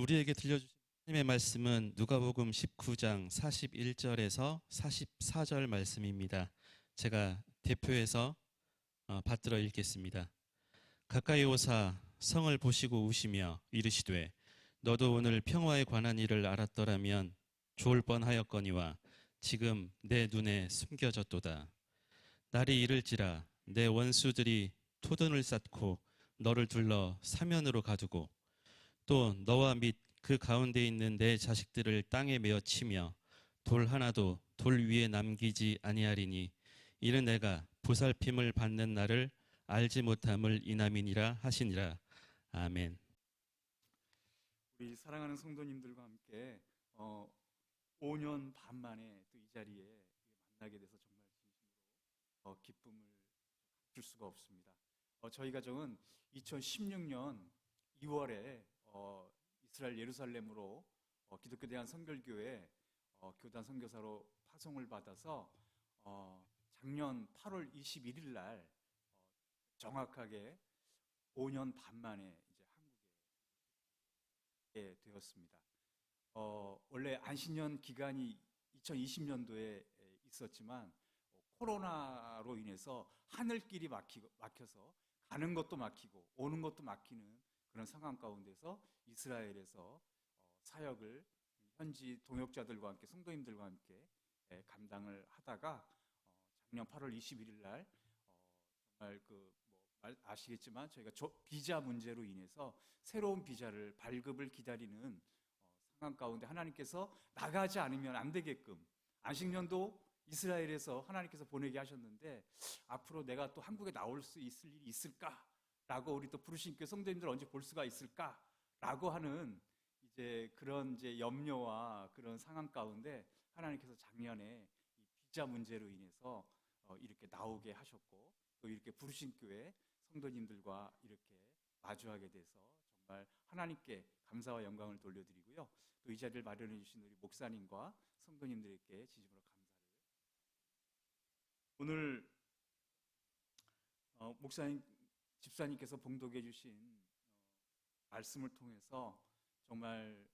우리에게 들려주신 하나님의 말씀은 누가복음 19장 41절에서 44절 말씀입니다. 제가 대표해서 받들어 읽겠습니다. 가까이 오사 성을 보시고 우시며 이르시되 너도 오늘 평화에 관한 일을 알았더라면 좋을 뻔하였거니와 지금 내 눈에 숨겨졌도다. 날이 이를지라 내 원수들이 토둔을 쌓고 너를 둘러 사면으로 가두고 또 너와 및 그 가운데 있는 내 자식들을 땅에 메어 치며 돌 하나도 돌 위에 남기지 아니하리니 이는 내가 보살핌을 받는 날을 알지 못함을 인함이니라 하시니라. 아멘. 우리 사랑하는 성도님들과 함께 5년 반 만에 또 이 자리에 만나게 돼서 정말 진심으로 기쁨을 줄 수가 없습니다. 저희 가정은 2016년 2월에 이스라엘 예루살렘으로 기독교 대한 선결교회 교단 선교사로 파송을 받아서 작년 8월 21일 날 정확하게 5년 반 만에 이제 한국에 되었습니다. 원래 안식년 기간이 2020년도에 있었지만 코로나로 인해서 하늘길이 막혀서 가는 것도 막히고 오는 것도 막히는 그런 상황 가운데서 이스라엘에서 사역을 현지 동역자들과 함께 성도님들과 함께 감당을 하다가 작년 8월 21일 날 정말 아시겠지만 저희가 비자 문제로 인해서 새로운 비자를 발급을 기다리는 상황 가운데 하나님께서 나가지 않으면 안 되게끔 안식년도 이스라엘에서 하나님께서 보내게 하셨는데 앞으로 내가 또 한국에 나올 수 있을 일이 있을까라고 우리 또 부르신 교회 성도님들 언제 볼 수가 있을까라고 하는 이제 그런 이제 염려와 그런 상황 가운데 하나님께서 작년에 이 비자 문제로 인해서 이렇게 나오게 하셨고 또 이렇게 부르신 교회 성도님들과 이렇게 마주하게 돼서 정말 하나님께 감사와 영광을 돌려드리고요. 또 이 자리를 마련해 주신 우리 목사님과 성도님들에게 진심으로 감사를. 오늘 목사님, 집사님께서 봉독해 주신 말씀을 통해서 정말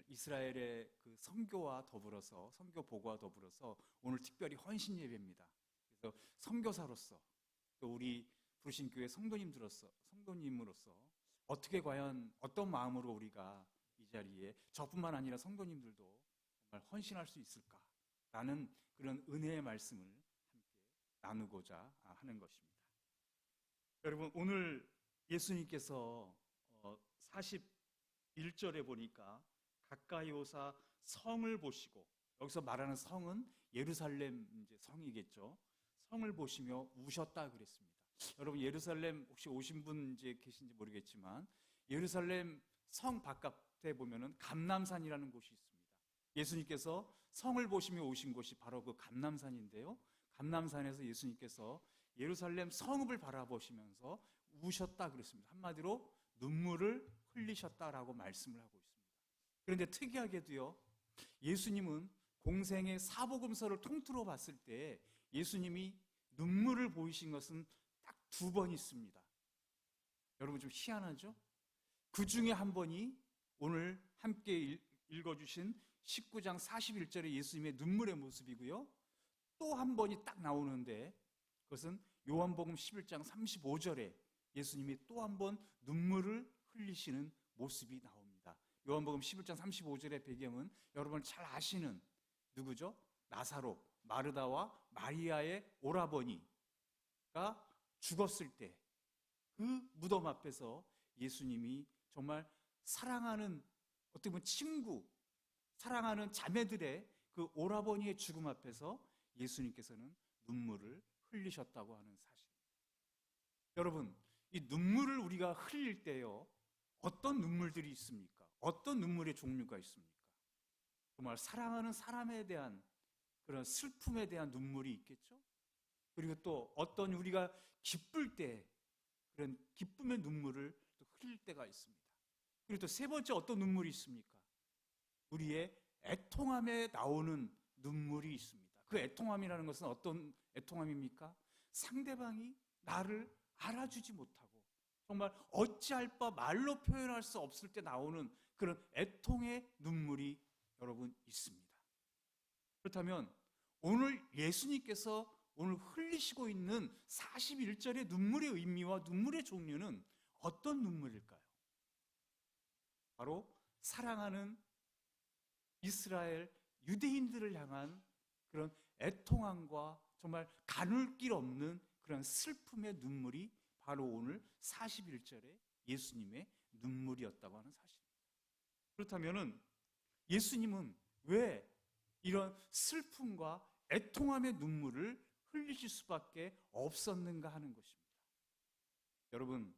이스라엘의 그 선교와 더불어서 선교 보고와 더불어서 오늘 특별히 헌신 예배입니다. 그래서 선교사로서 또 우리 부르신 교회 성도님으로서 어떻게 과연 어떤 마음으로 우리가 이 자리에 저뿐만 아니라 성도님들도 정말 헌신할 수 있을까라는 그런 은혜의 말씀을 함께 나누고자 하는 것입니다. 여러분, 오늘 예수님께서 41절에 보니까 가까이 오사 성을 보시고, 여기서 말하는 성은 예루살렘 이제 성이겠죠. 성을 보시며 우셨다 그랬습니다. 여러분, 예루살렘 혹시 오신 분 이제 계신지 모르겠지만 예루살렘 성 바깥에 보면은 감람산이라는 곳이 있습니다. 예수님께서 성을 보시며 오신 곳이 바로 그 감람산인데요. 감람산에서 예수님께서 예루살렘 성읍을 바라보시면서 우셨다 그랬습니다. 한마디로 눈물을 흘리셨다라고 말씀을 하고 있습니다. 그런데 특이하게도요, 예수님은 공생의 사복음서를 통틀어 봤을 때 예수님이 눈물을 보이신 것은 딱 2번 있습니다. 여러분 좀 희한하죠? 그 중에 한 번이 오늘 함께 읽어주신 19장 41절의 예수님의 눈물의 모습이고요. 또 한 번이 딱 나오는데 그것은 요한복음 11장 35절에 예수님이 또 한 번 눈물을 흘리시는 모습이 나옵니다. 요한복음 11장 35절의 배경은 여러분 잘 아시는 누구죠? 나사로, 마르다와 마리아의 오라버니가 죽었을 때 그 무덤 앞에서 예수님이 정말 사랑하는, 어떻게 보면 친구, 사랑하는 자매들의 그 오라버니의 죽음 앞에서 예수님께서는 눈물을 흘리셨다고 하는 사실. 여러분, 이 눈물을 우리가 흘릴 때요, 어떤 눈물들이 있습니까? 어떤 눈물의 종류가 있습니까? 정말 사랑하는 사람에 대한 그런 슬픔에 대한 눈물이 있겠죠? 그리고 또 어떤 우리가 기쁠 때 그런 기쁨의 눈물을 또 흘릴 때가 있습니다. 그리고 또 3번째 어떤 눈물이 있습니까? 우리의 애통함에 나오는 눈물이 있습니다. 그 애통함이라는 것은 어떤 애통함입니까? 상대방이 나를 알아주지 못하고 정말 어찌할 바 말로 표현할 수 없을 때 나오는 그런 애통의 눈물이 여러분 있습니다. 그렇다면 오늘 예수님께서 오늘 흘리시고 있는 41절의 눈물의 의미와 눈물의 종류는 어떤 눈물일까요? 바로 사랑하는 이스라엘 유대인들을 향한 그런 애통함과 정말 가눌 길 없는 그런 슬픔의 눈물이 바로 오늘 41절의 예수님의 눈물이었다고 하는 사실입니다. 그렇다면 예수님은 왜 이런 슬픔과 애통함의 눈물을 흘리실 수밖에 없었는가 하는 것입니다. 여러분,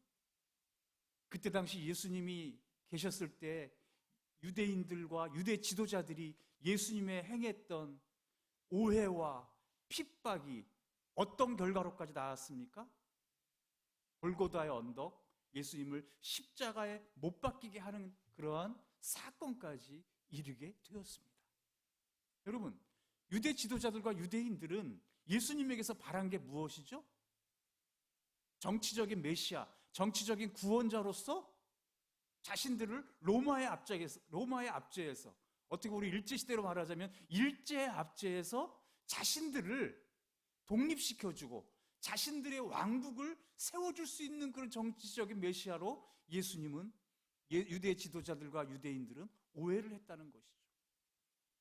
그때 당시 예수님이 계셨을 때 유대인들과 유대 지도자들이 예수님의 행했던 오해와 핍박이 어떤 결과로까지 나왔습니까? 골고다의 언덕, 예수님을 십자가에 못 박히게 하는 그러한 사건까지 이르게 되었습니다. 여러분, 유대 지도자들과 유대인들은 예수님에게서 바란 게 무엇이죠? 정치적인 메시아, 정치적인 구원자로서 자신들을 로마의 압제에서 어떻게 우리 일제시대로 말하자면 일제의 압제에서 자신들을 독립시켜주고 자신들의 왕국을 세워줄 수 있는 그런 정치적인 메시아로 예수님은 유대 지도자들과 유대인들은 오해를 했다는 것이죠.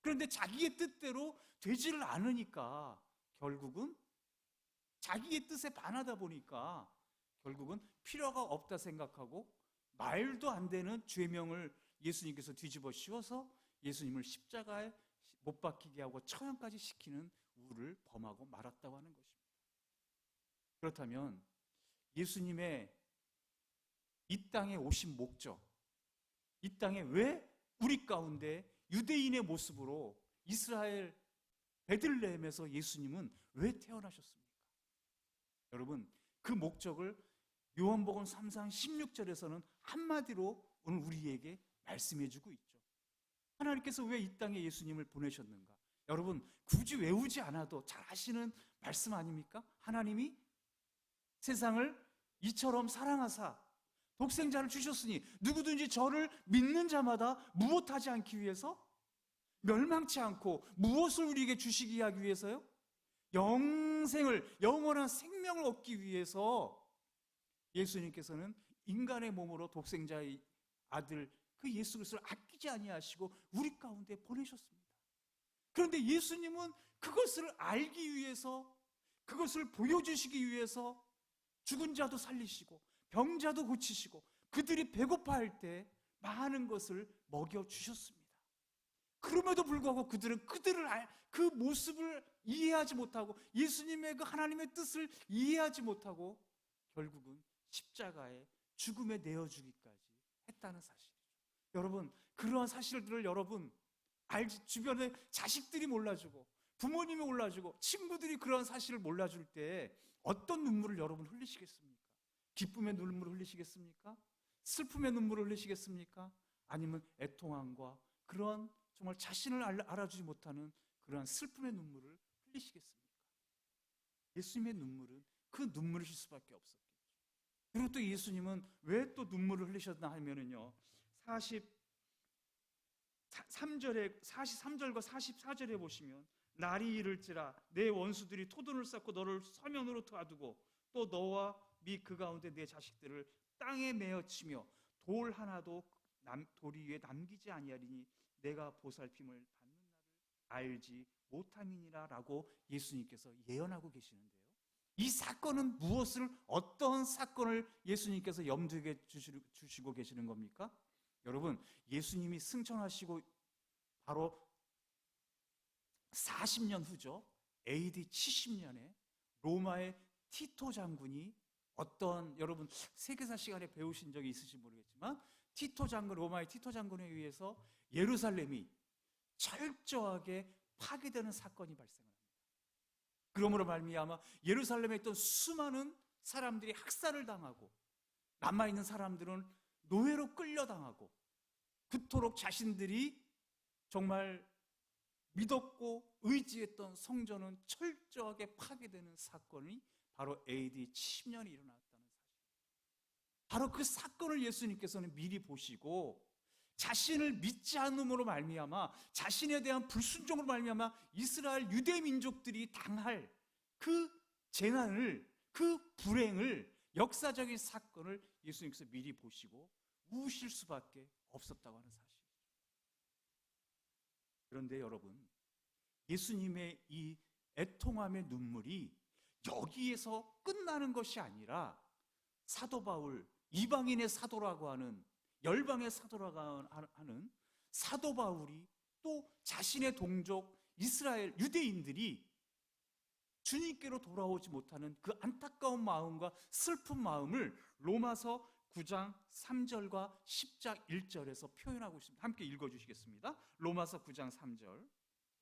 그런데 자기의 뜻대로 되지를 않으니까 결국은 자기의 뜻에 반하다 보니까 결국은 필요가 없다 생각하고 말도 안 되는 죄명을 예수님께서 뒤집어 씌워서 예수님을 십자가에 못 박히게 하고 처형까지 시키는 우를 범하고 말았다고 하는 것입니다. 그렇다면 예수님의 이 땅에 오신 목적, 이 땅에 왜 우리 가운데 유대인의 모습으로 이스라엘 베들레헴에서 예수님은 왜 태어나셨습니까? 여러분, 그 목적을 요한복음 3장 16절에서는 한마디로 오늘 우리에게 말씀해 주고 있죠. 하나님께서 왜 이 땅에 예수님을 보내셨는가? 여러분, 굳이 외우지 않아도 잘 아시는 말씀 아닙니까? 하나님이 세상을 이처럼 사랑하사 독생자를 주셨으니 누구든지 저를 믿는 자마다 무엇하지 않기 위해서? 멸망치 않고 무엇을 우리에게 주시기 하기 위해서요? 영원한 생명을 얻기 위해서 예수님께서는 인간의 몸으로 독생자의 아들 그 예수 그리스도를 아끼지 아니하시고 우리 가운데 보내셨습니다. 그런데 예수님은 그것을 알기 위해서, 그것을 보여주시기 위해서 죽은 자도 살리시고 병자도 고치시고 그들이 배고파할 때 많은 것을 먹여주셨습니다. 그럼에도 불구하고 그들은 그 모습을 이해하지 못하고 예수님의 그 하나님의 뜻을 이해하지 못하고 결국은 십자가에 죽음에 내어주기까지 했다는 사실이죠. 여러분, 그러한 사실들을 여러분 주변에 자식들이 몰라주고 부모님이 몰라주고 친구들이 그러한 사실을 몰라줄 때 어떤 눈물을 여러분 흘리시겠습니까? 기쁨의 눈물을 흘리시겠습니까? 슬픔의 눈물을 흘리시겠습니까? 아니면 애통함과 그런 정말 자신을 알아주지 못하는 그러한 슬픔의 눈물을 흘리시겠습니까? 예수님의 눈물은 그 눈물이실 수밖에 없었겠죠. 그리고 또 예수님은 왜 또 눈물을 흘리셨나 하면은요, 43절과 44절에 보시면 날이 이를지라 내 원수들이 토둔을 쌓고 너를 서면으로 도와두고 또 너와 및 그 가운데 내 자식들을 땅에 메어치며 돌 하나도 도리 위에 남기지 아니하리니 내가 보살핌을 받는 날을 알지 못함이니라 라고 예수님께서 예언하고 계시는데요, 이 사건은 어떤 사건을 예수님께서 염두에 주시고 계시는 겁니까? 여러분, 예수님이 승천하시고 바로 40년 후죠. AD 70년에 로마의 티토 장군이 여러분 세계사 시간에 배우신 적이 있으신지 모르겠지만 로마의 티토 장군에 의해서 예루살렘이 철저하게 파괴되는 사건이 발생합니다. 그러므로 말미암아 예루살렘에 있던 수많은 사람들이 학살을 당하고 남아있는 사람들은 노예로 끌려당하고 그토록 자신들이 정말 믿었고 의지했던 성전은 철저하게 파괴되는 사건이 바로 AD 70년에 일어났다는 사실. 바로 그 사건을 예수님께서는 미리 보시고 자신을 믿지 않음으로 말미암아 자신에 대한 불순종으로 말미암아 이스라엘 유대 민족들이 당할 그 재난을, 그 불행을, 역사적인 사건을 예수님께서 미리 보시고 우실 수밖에 없었다고 하는 사실이죠. 그런데 여러분, 예수님의 이 애통함의 눈물이 여기에서 끝나는 것이 아니라 사도 바울, 이방인의 사도라고 하는, 열방의 사도라고 하는 사도 바울이 또 자신의 동족 이스라엘 유대인들이 주님께로 돌아오지 못하는 그 안타까운 마음과 슬픈 마음을 로마서 9장 3절과 10장 1절에서 표현하고 있습니다. 함께 읽어주시겠습니다. 로마서 9장 3절,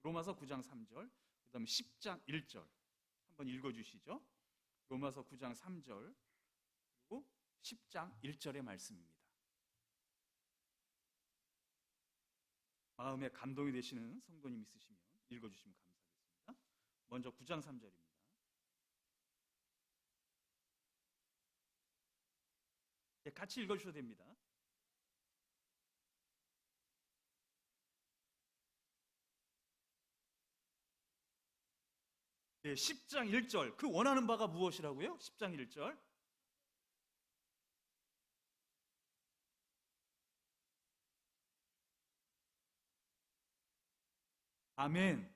로마서 9장 3절, 그 다음에 10장 1절 한번 읽어주시죠. 로마서 9장 3절 그리고 10장 1절의 말씀입니다. 마음에 감동이 되시는 성도님 있으시면 읽어주시면 감사하겠습니다. 먼저 9장 3절입니다. 네, 같이 읽어주셔도 됩니다. 네, 10장 1절. 그 원하는 바가 무엇이라고요? 10장 1절. 아멘.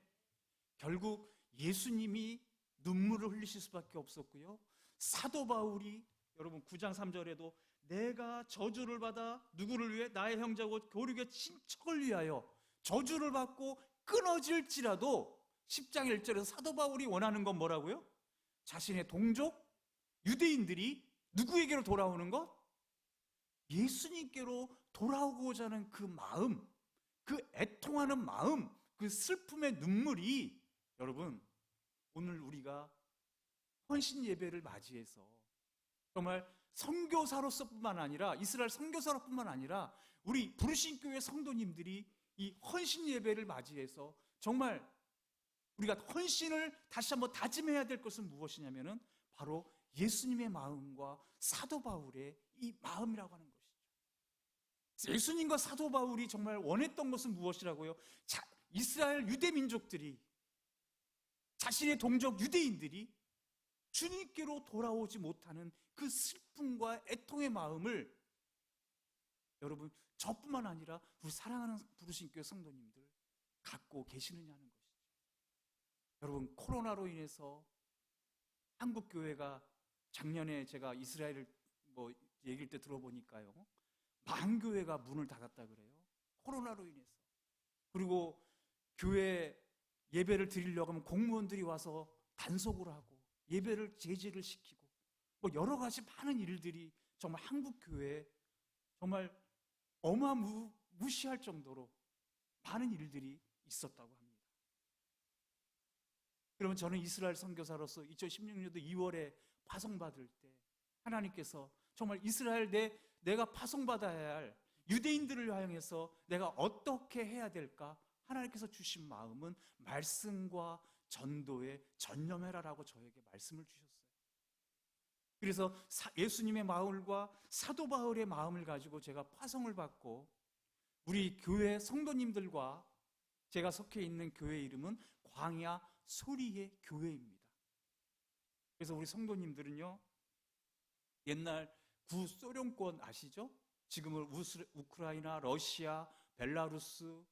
결국 예수님이 눈물을 흘리실 수밖에 없었고요. 사도 바울이 여러분 9장 3절에도 내가 저주를 받아 누구를 위해? 나의 형제고 교류의 친척을 위하여 저주를 받고 끊어질지라도 10장 1절에서 사도 바울이 원하는 건 뭐라고요? 자신의 동족 유대인들이 누구에게로 돌아오는 것? 예수님께로 돌아오고자 하는 그 마음, 그 애통하는 마음, 그 슬픔의 눈물이 여러분 오늘 우리가 헌신 예배를 맞이해서 정말 선교사로서뿐만 아니라 이스라엘 선교사로뿐만 아니라 우리 부르신 교회 성도님들이 이 헌신 예배를 맞이해서 정말 우리가 헌신을 다시 한번 다짐해야 될 것은 무엇이냐면은 바로 예수님의 마음과 사도 바울의 이 마음이라고 하는 것이죠. 예수님과 사도 바울이 정말 원했던 것은 무엇이라고요? 이스라엘 유대 민족들이 자신의 동족 유대인들이 주님께로 돌아오지 못하는 그 슬픔과 애통의 마음을 여러분 저뿐만 아니라 우리 사랑하는 부르신 교회 성도님들 갖고 계시느냐는 것이죠. 여러분 코로나로 인해서 한국 교회가 작년에 제가 이스라엘을 얘기할 때 들어보니까요, 만 교회가 문을 닫았다 그래요. 코로나로 인해서. 그리고 교회 예배를 드리려고 하면 공무원들이 와서 단속을 하고 예배를 제지를 시키고 여러 가지 많은 일들이 정말 한국 교회에 정말 어마무시할 정도로 많은 일들이 있었다고 합니다. 그러면 저는 이스라엘 선교사로서 2016년도 2월에 파송받을 때 하나님께서 정말 이스라엘 내가 파송받아야 할 유대인들을 향해서 내가 어떻게 해야 될까? 하나님께서 주신 마음은 말씀과 전도에 전념해라라고 저에게 말씀을 주셨어요. 그래서 예수님의 마음과 사도 바울의 마음을 가지고 제가 파송을 받고 우리 교회 성도님들과 제가 속해 있는 교회 이름은 광야 소리의 교회입니다. 그래서 우리 성도님들은요, 옛날 구소련권 아시죠? 지금은 우크라이나, 러시아, 벨라루스,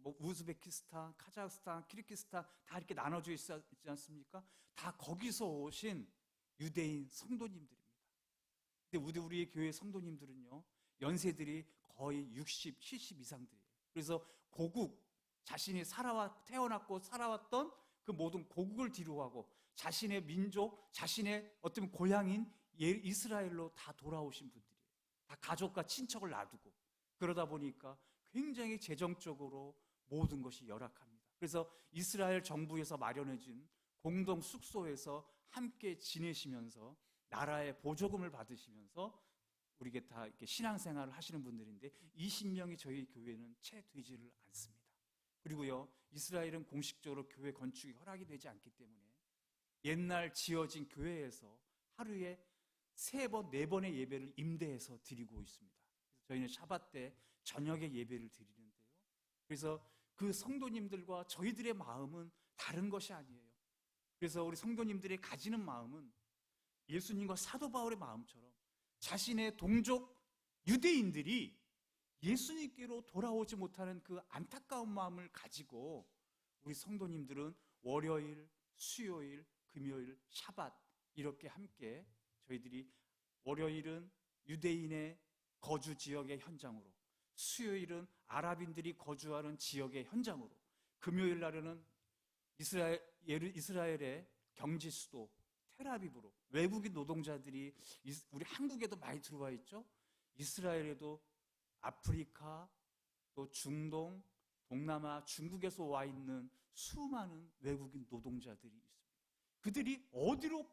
우즈베키스탄, 카자흐스탄, 키르기스탄 다 이렇게 나눠져 있지 않습니까? 다 거기서 오신 유대인 성도님들입니다. 근데 우리의 교회 성도님들은요, 연세들이 거의 60, 70 이상들이에요. 그래서 고국, 자신이 태어났고 살아왔던 그 모든 고국을 뒤로하고 자신의 민족, 자신의 어떤 고향인 이스라엘로 다 돌아오신 분들이에요. 다 가족과 친척을 놔두고. 그러다 보니까 굉장히 재정적으로 모든 것이 열악합니다. 그래서 이스라엘 정부에서 마련해준 공동 숙소에서 함께 지내시면서 나라의 보조금을 받으시면서 우리게 다 이렇게 신앙생활을 하시는 분들인데 20명이 저희 교회는 채 되지를 않습니다. 그리고요, 이스라엘은 공식적으로 교회 건축이 허락이 되지 않기 때문에 옛날 지어진 교회에서 하루에 3번, 4번의 예배를 임대해서 드리고 있습니다. 그래서 저희는 샤bat 때 저녁에 예배를 드리는데요. 그래서 그 성도님들과 저희들의 마음은 다른 것이 아니에요. 그래서 우리 성도님들이 가지는 마음은 예수님과 사도 바울의 마음처럼 자신의 동족 유대인들이 예수님께로 돌아오지 못하는 그 안타까운 마음을 가지고 우리 성도님들은 월요일, 수요일, 금요일, 샤bat 이렇게 함께 저희들이 월요일은 유대인의 거주 지역의 현장으로, 수요일은 아랍인들이 거주하는 지역의 현장으로, 금요일 날에는 이스라엘의 경제 수도 텔아비브로 외국인 노동자들이 우리 한국에도 많이 들어와 있죠. 이스라엘에도 아프리카, 또 중동, 동남아, 중국에서 와 있는 수많은 외국인 노동자들이 있습니다. 그들이 어디로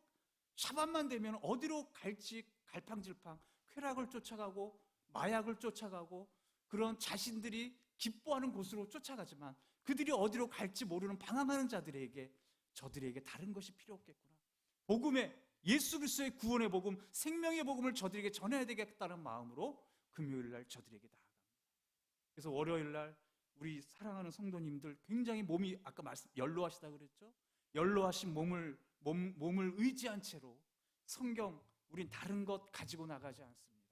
샤밧만 되면 어디로 갈지 갈팡질팡 쾌락을 쫓아가고 마약을 쫓아가고 그런 자신들이 기뻐하는 곳으로 쫓아가지만 그들이 어디로 갈지 모르는 방황하는 자들에게 저들에게 다른 것이 필요 없겠구나. 복음의 예수 그리스도의 구원의 복음, 생명의 복음을 저들에게 전해야 되겠다는 마음으로 금요일 날 저들에게 나아갑니다. 그래서 월요일 날 우리 사랑하는 성도님들 굉장히 몸이 아까 연로하시다 그랬죠? 연로하신 몸을 의지한 채로 성경, 우린 다른 것 가지고 나가지 않습니다.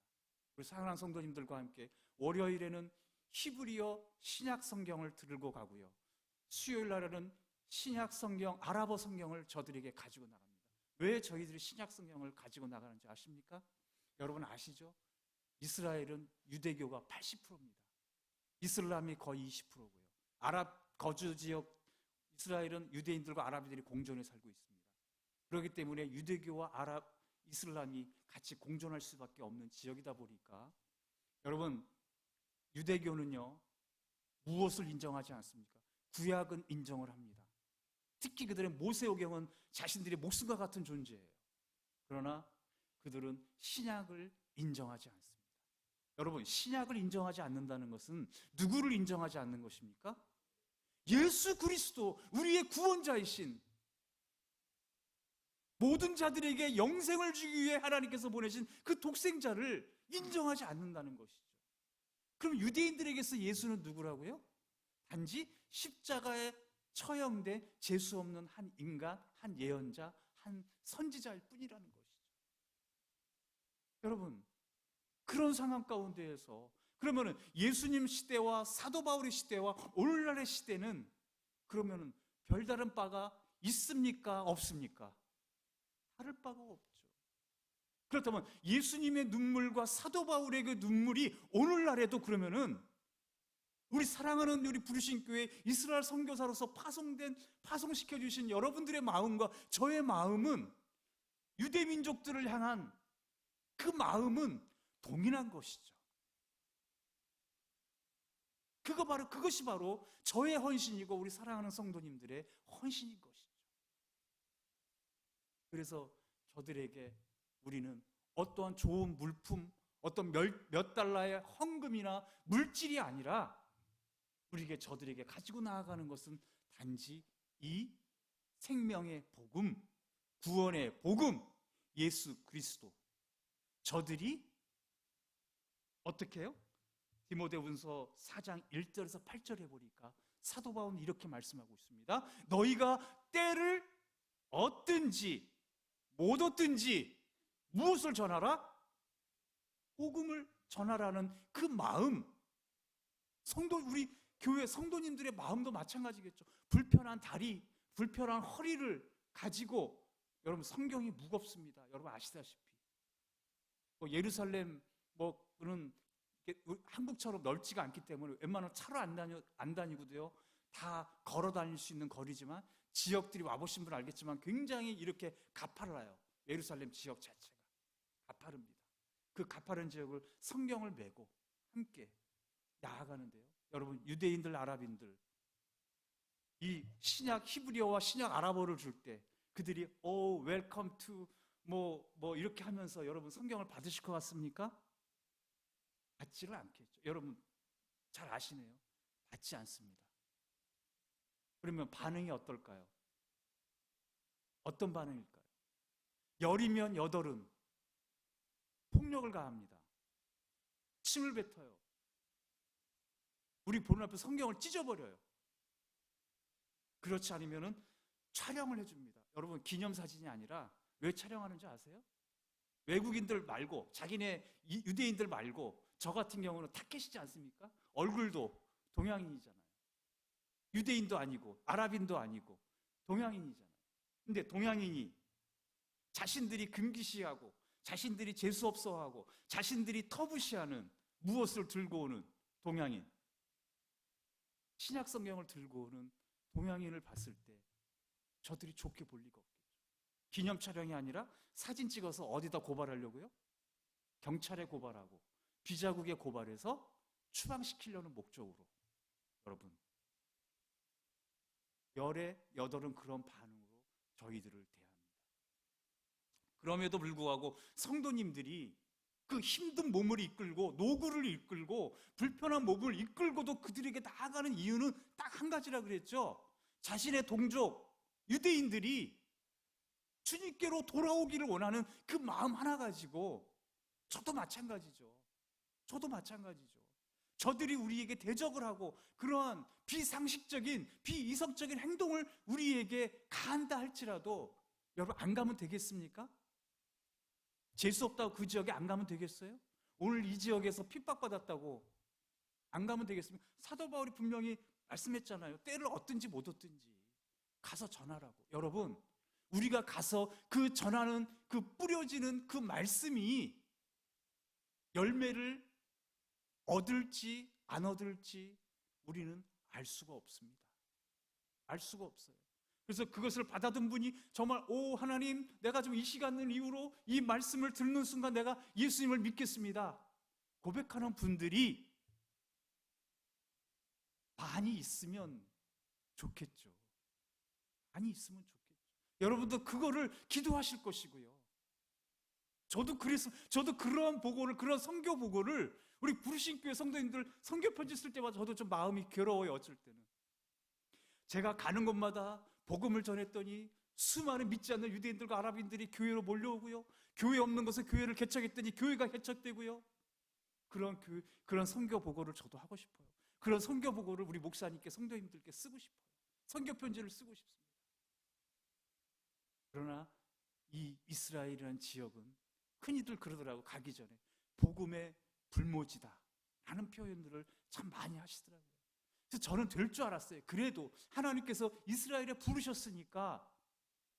우리 사랑하는 성도님들과 함께 월요일에는 히브리어 신약 성경을 들고 가고요. 수요일 날에는 신약 성경, 아랍어 성경을 저들에게 가지고 나갑니다. 왜 저희들이 신약 성경을 가지고 나가는지 아십니까? 여러분 아시죠? 이스라엘은 유대교가 80%입니다. 이슬람이 거의 20%고요. 아랍 거주 지역 이스라엘은 유대인들과 아랍인들이 공존해 살고 있습니다. 그렇기 때문에 유대교와 아랍, 이슬람이 같이 공존할 수밖에 없는 지역이다 보니까 여러분 유대교는요 무엇을 인정하지 않습니까? 구약은 인정을 합니다. 특히 그들의 모세오경은 자신들의 목숨과 같은 존재예요. 그러나 그들은 신약을 인정하지 않습니다. 여러분 신약을 인정하지 않는다는 것은 누구를 인정하지 않는 것입니까? 예수 그리스도 우리의 구원자이신 모든 자들에게 영생을 주기 위해 하나님께서 보내신 그 독생자를 인정하지 않는다는 것이죠. 그럼 유대인들에게서 예수는 누구라고요? 단지 십자가에 처형된 재수 없는 한 인간, 한 예언자, 한 선지자일 뿐이라는 것이죠. 여러분 그런 상황 가운데에서 그러면은 예수님 시대와 사도 바울의 시대와 오늘날의 시대는 그러면은 별다른 바가 있습니까? 없습니까? 다를 바가 없죠. 그렇다면 예수님의 눈물과 사도 바울의 그 눈물이 오늘날에도 그러면은 우리 사랑하는 우리 부르신 교회 이스라엘 선교사로서 파송시켜 주신 여러분들의 마음과 저의 마음은 유대 민족들을 향한 그 마음은 동일한 것이죠. 그것이 바로 저의 헌신이고 우리 사랑하는 성도님들의 헌신인 것이죠. 그래서 저들에게 우리는 어떠한 좋은 물품, 어떤 몇 달러의 헌금이나 물질이 아니라 저들에게 가지고 나아가는 것은 단지 이 생명의 복음, 구원의 복음, 예수 그리스도. 저들이 어떻게 해요? 디모데후서 4장 1절에서 8절에 보니까 사도 바울은 이렇게 말씀하고 있습니다. 너희가 때를 얻든지 못 얻든지 무엇을 전하라? 복음을 전하라는 그 마음. 우리 교회 성도님들의 마음도 마찬가지겠죠. 불편한 다리, 불편한 허리를 가지고 여러분 성경이 무겁습니다. 여러분 아시다시피 예루살렘 그런 한국처럼 넓지가 않기 때문에 웬만하면 차로 안 다니고도요 다 걸어 다닐 수 있는 거리지만 지역들이 와보신 분 알겠지만 굉장히 이렇게 가팔라요. 예루살렘 지역 자체가 가파릅니다. 그 가파른 지역을 성경을 메고 함께 나아가는데요. 여러분 유대인들, 아랍인들 이 신약 히브리어와 신약 아랍어를 줄 때 그들이 웰컴 투 이렇게 하면서 여러분 성경을 받으실 것 같습니까? 받지를 않겠죠. 여러분 잘 아시네요. 받지 않습니다. 그러면 반응이 어떨까요? 어떤 반응일까요? 열이면 여덟은 폭력을 가합니다. 침을 뱉어요. 우리 보는 앞에 성경을 찢어버려요. 그렇지 않으면 촬영을 해줍니다. 여러분, 기념사진이 아니라 왜 촬영하는지 아세요? 외국인들 말고, 자기네 유대인들 말고, 저 같은 경우는 타켓이지 않습니까? 얼굴도 동양인이잖아요. 유대인도 아니고 아랍인도 아니고 동양인이잖아요. 근데 동양인이 자신들이 금기시하고 자신들이 재수없어하고 자신들이 터부시하는 무엇을 들고 오는 동양인, 신약 성경을 들고 오는 동양인을 봤을 때 저들이 좋게 볼 리가 없겠죠. 기념 촬영이 아니라 사진 찍어서 어디다 고발하려고요? 경찰에 고발하고 비자국에 고발해서 추방시키려는 목적으로. 여러분, 열의 여덟은 그런 반응으로 저희들을 대합니다. 그럼에도 불구하고 성도님들이 그 힘든 몸을 이끌고 노구를 이끌고 불편한 몸을 이끌고도 그들에게 나아가는 이유는 딱 한 가지라 그랬죠. 자신의 동족 유대인들이 주님께로 돌아오기를 원하는 그 마음 하나 가지고. 저도 마찬가지죠. 저들이 우리에게 대적을 하고 그러한 비상식적인 비이성적인 행동을 우리에게 가한다 할지라도 여러분, 안 가면 되겠습니까? 재수 없다고 그 지역에 안 가면 되겠어요? 오늘 이 지역에서 핍박받았다고 안 가면 되겠습니까? 사도 바울이 분명히 말씀했잖아요. 때를 얻든지 못 얻든지 가서 전하라고. 여러분, 우리가 가서 그 전하는 그 뿌려지는 그 말씀이 열매를 얻을지 안 얻을지 우리는 알 수가 없습니다. 알 수가 없어요. 그래서 그것을 받아든 분이 정말 하나님, 내가 좀 이 시간을 이후로 이 말씀을 듣는 순간 내가 예수님을 믿겠습니다 고백하는 분들이 반이 있으면 좋겠죠. 반이 있으면 좋겠죠. 여러분도 그거를 기도하실 것이고요. 저도 그런 보고를, 그런 선교 보고를 우리 부르신 교회 성도님들 선교 편지 쓸 때마다 저도 좀 마음이 괴로워요. 어쩔 때는 제가 가는 곳마다 복음을 전했더니 수많은 믿지 않는 유대인들과 아랍인들이 교회로 몰려오고요, 교회 없는 곳에 교회를 개척했더니 교회가 개척되고요. 그런 선교 보고를 저도 하고 싶어요. 그런 선교 보고를 우리 목사님께, 성도님들께 쓰고 싶어요. 선교 편지를 쓰고 싶습니다. 그러나 이 이스라엘이라는 지역은 흔히들 그러더라고, 가기 전에 복음의 불모지다 라는 표현들을 참 많이 하시더라고요. 그래서 저는 될 줄 알았어요. 그래도 하나님께서 이스라엘에 부르셨으니까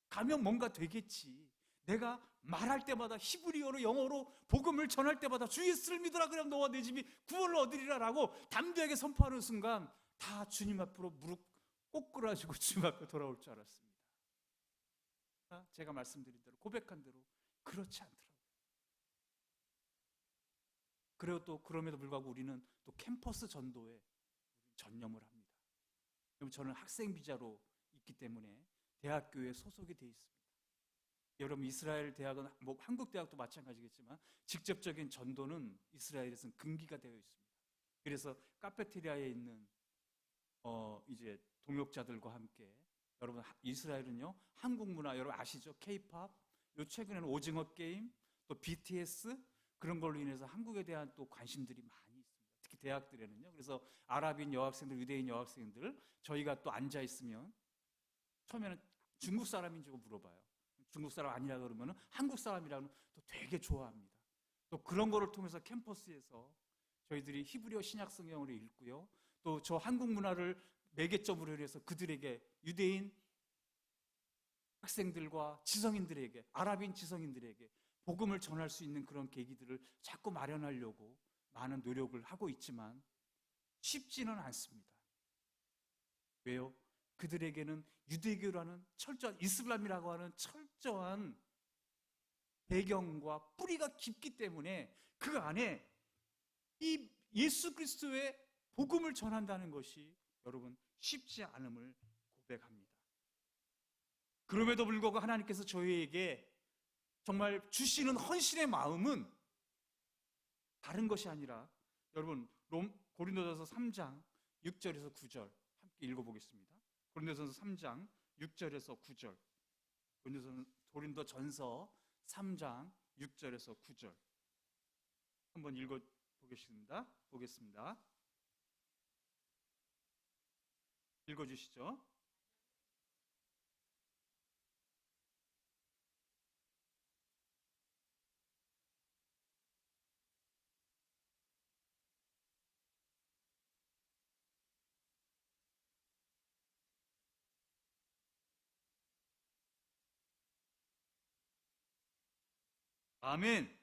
가면 뭔가 되겠지. 내가 말할 때마다 히브리어로, 영어로 복음을 전할 때마다 주 예수를 믿으라 그러면 너와 내 집이 구원을 얻으리라 라고 담대하게 선포하는 순간 다 주님 앞으로 무릎 꼭 꿇어가지고 주님 앞에 돌아올 줄 알았습니다. 제가 말씀드린 대로, 고백한 대로 그렇지 않더라고요. 그리고 또 그럼에도 불구하고 우리는 또 캠퍼스 전도에 전념을 합니다. 저는 학생 비자로 있기 때문에 대학교에 소속이 되어 있습니다. 여러분, 이스라엘 대학은 한국 대학도 마찬가지겠지만 직접적인 전도는 이스라엘에서는 금기가 되어 있습니다. 그래서 카페테리아에 있는 이제 동역자들과 함께, 여러분, 이스라엘은요 한국 문화 여러분 아시죠? K-팝, 요 최근에는 오징어 게임, 또 BTS, 그런 걸로 인해서 한국에 대한 또 관심들이 많이 있습니다. 특히 대학들에는요. 그래서 아랍인 여학생들, 유대인 여학생들, 저희가 또 앉아 있으면 처음에는 중국 사람인지 물어봐요. 중국 사람 아니라 그러면 한국 사람이라면 또 되게 좋아합니다. 또 그런 거를 통해서 캠퍼스에서 저희들이 히브리어 신약 성경을 읽고요, 또 저 한국 문화를 매개점으로 해서 그들에게, 유대인 학생들과 지성인들에게, 아랍인 지성인들에게 복음을 전할 수 있는 그런 계기들을 자꾸 마련하려고 많은 노력을 하고 있지만 쉽지는 않습니다. 왜요? 그들에게는 유대교라는 철저한, 이슬람이라고 하는 철저한 배경과 뿌리가 깊기 때문에 그 안에 이 예수 그리스도의 복음을 전한다는 것이 여러분 쉽지 않음을 고백합니다. 그럼에도 불구하고 하나님께서 저희에게 정말 주시는 헌신의 마음은 다른 것이 아니라, 여러분 고린도전서 3장 6절에서 9절 함께 읽어보겠습니다. 고린도전서 3장 6절에서 9절. 고린도전서 3장 6절에서 9절 한번 읽어보겠습니다. 보겠습니다. 읽어주시죠. 아멘.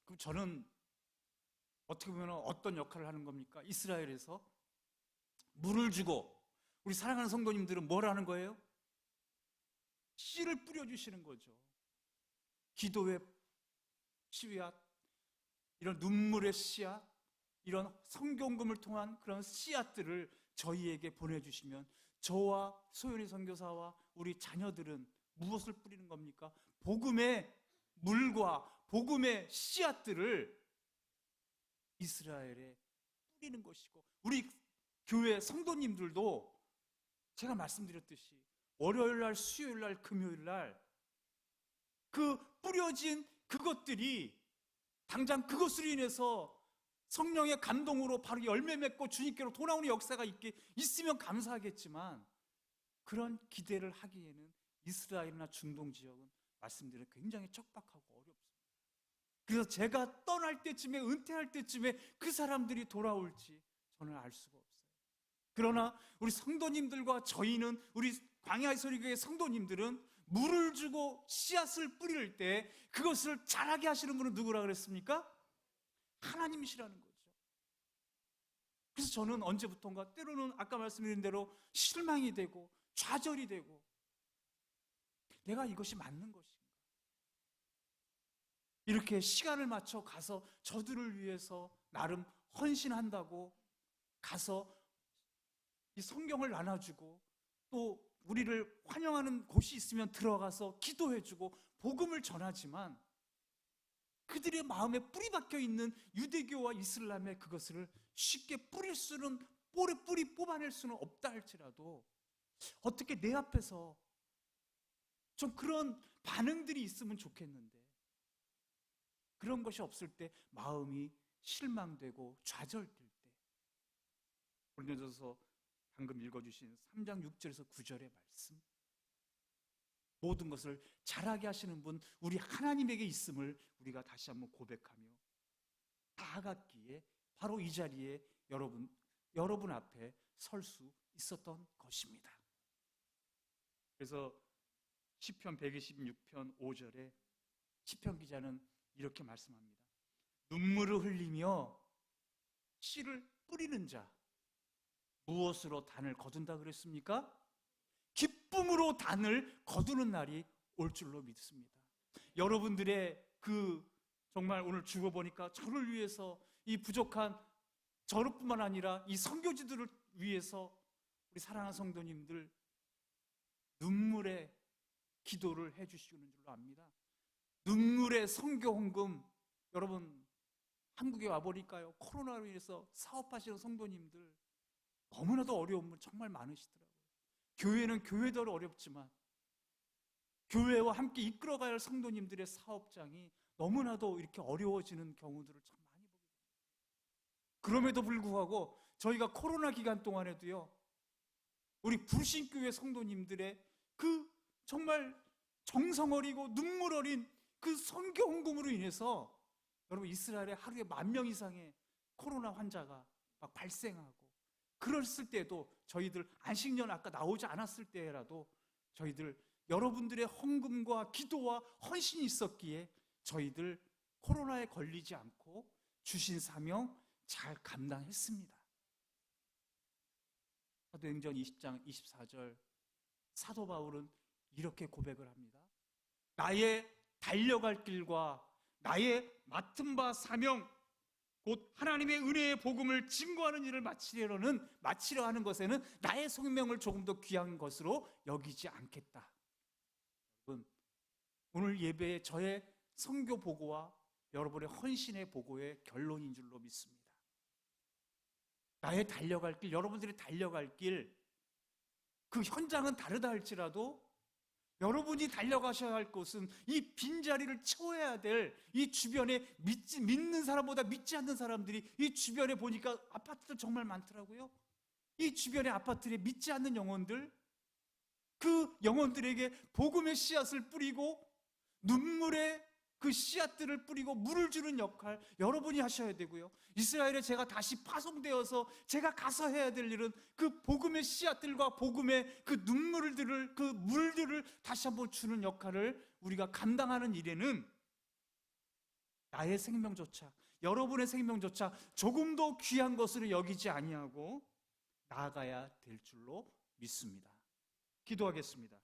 그럼 저는 어떻게 보면 어떤 역할을 하는 겁니까? 이스라엘에서 물을 주고 우리 사랑하는 성도님들은 뭘 하는 거예요? 씨를 뿌려주시는 거죠. 기도의 씨앗, 이런 눈물의 씨앗, 이런 성경금을 통한 그런 씨앗들을 저희에게 보내주시면 저와 소연이 선교사와 우리 자녀들은 무엇을 뿌리는 겁니까? 복음의 물과 복음의 씨앗들을 이스라엘에 뿌리는 것이고, 우리 교회 성도님들도 제가 말씀드렸듯이 월요일 날, 수요일 날, 금요일 날 그 뿌려진 그것들이 당장 그것으로 인해서 성령의 감동으로 바로 열매 맺고 주님께로 돌아오는 역사가 있으면 감사하겠지만, 그런 기대를 하기에는 이스라엘이나 중동 지역은 말씀드린 굉장히 척박하고 어렵습니다. 그래서 제가 떠날 때쯤에, 은퇴할 때쯤에 그 사람들이 돌아올지 저는 알 수가 없어요. 그러나 우리 성도님들과 저희는, 우리 광야의 소리교회 성도님들은 물을 주고 씨앗을 뿌릴 때 그것을 자라게 하시는 분은 누구라 그랬습니까? 하나님이시라는 거죠. 그래서 저는 언제부턴가 때로는 아까 말씀드린 대로 실망이 되고 좌절이 되고, 내가 이것이 맞는 것인가? 이렇게 시간을 맞춰 가서 저들을 위해서 나름 헌신한다고 가서 이 성경을 나눠주고, 또 우리를 환영하는 곳이 있으면 들어가서 기도해주고 복음을 전하지만, 그들의 마음에 뿌리 박혀 있는 유대교와 이슬람의 그것을 쉽게 뿌리 뽑아낼 수는 없다 할지라도, 어떻게 내 앞에서 좀 그런 반응들이 있으면 좋겠는데, 그런 것이 없을 때 마음이 실망되고 좌절될 때, 고린도전서 방금 읽어주신 3장 6절에서 9절의 말씀, 모든 것을 잘하게 하시는 분 우리 하나님에게 있음을 우리가 다시 한번 고백하며 나아갔기에 바로 이 자리에 여러분 앞에 설 수 있었던 것입니다. 그래서 시편 126편 5절에 시편 기자는 이렇게 말씀합니다. 눈물을 흘리며 씨를 뿌리는 자 무엇으로 단을 거둔다 그랬습니까? 기쁨으로 단을 거두는 날이 올 줄로 믿습니다. 여러분들의 정말 오늘 죽어보니까 저를 위해서, 이 부족한 저뿐만 아니라 이 선교지들을 위해서 우리 사랑하는 성도님들 눈물의 기도를 해주시는 줄로 압니다. 눈물의 선교 헌금, 여러분 한국에 와보니까요, 코로나로 인해서 사업하시는 성도님들 너무나도 어려운 분 정말 많으시더라고요. 교회는 교회대로 어렵지만 교회와 함께 이끌어가야 할 성도님들의 사업장이 너무나도 이렇게 어려워지는 경우들을 참 많이 보게 됩니다. 그럼에도 불구하고 저희가 코로나 기간 동안에도요, 우리 불신교회 성도님들의 그 정말 정성 어리고 눈물 어린 그 선교 헌금으로 인해서 여러분 이스라엘에 하루에 10,000명 이상의 코로나 환자가 막 발생하고, 그랬을 때도 저희들 안식년 아까 나오지 않았을 때라도 저희들 여러분들의 헌금과 기도와 헌신이 있었기에 저희들 코로나에 걸리지 않고 주신 사명 잘 감당했습니다. 사도행전 20장 24절 사도 바울은 이렇게 고백을 합니다. 나의 달려갈 길과 나의 맡은 바 사명 곧 하나님의 은혜의 복음을 증거하는 일을 마치려 하는 것에는 나의 생명을 조금 더 귀한 것으로 여기지 않겠다. 여러분, 오늘 예배에 저의 선교 보고와 여러분의 헌신의 보고의 결론인 줄로 믿습니다. 나의 달려갈 길, 여러분들이 달려갈 길, 그 현장은 다르다 할지라도 여러분이 달려가셔야 할 곳은 이 빈자리를 채워야 될 이 주변에 믿는 사람보다 믿지 않는 사람들이 이 주변에 보니까 아파트들 정말 많더라고요. 이 주변의 아파트에 믿지 않는 영혼들, 그 영혼들에게 복음의 씨앗을 뿌리고 눈물의 그 씨앗들을 뿌리고 물을 주는 역할 여러분이 하셔야 되고요. 이스라엘에 제가 다시 파송되어서 제가 가서 해야 될 일은 그 복음의 씨앗들과 복음의 그 눈물들을, 그 물들을 다시 한번 주는 역할을 우리가 감당하는 일에는 나의 생명조차, 여러분의 생명조차 조금도 귀한 것으로 여기지 아니하고 나아가야 될 줄로 믿습니다. 기도하겠습니다.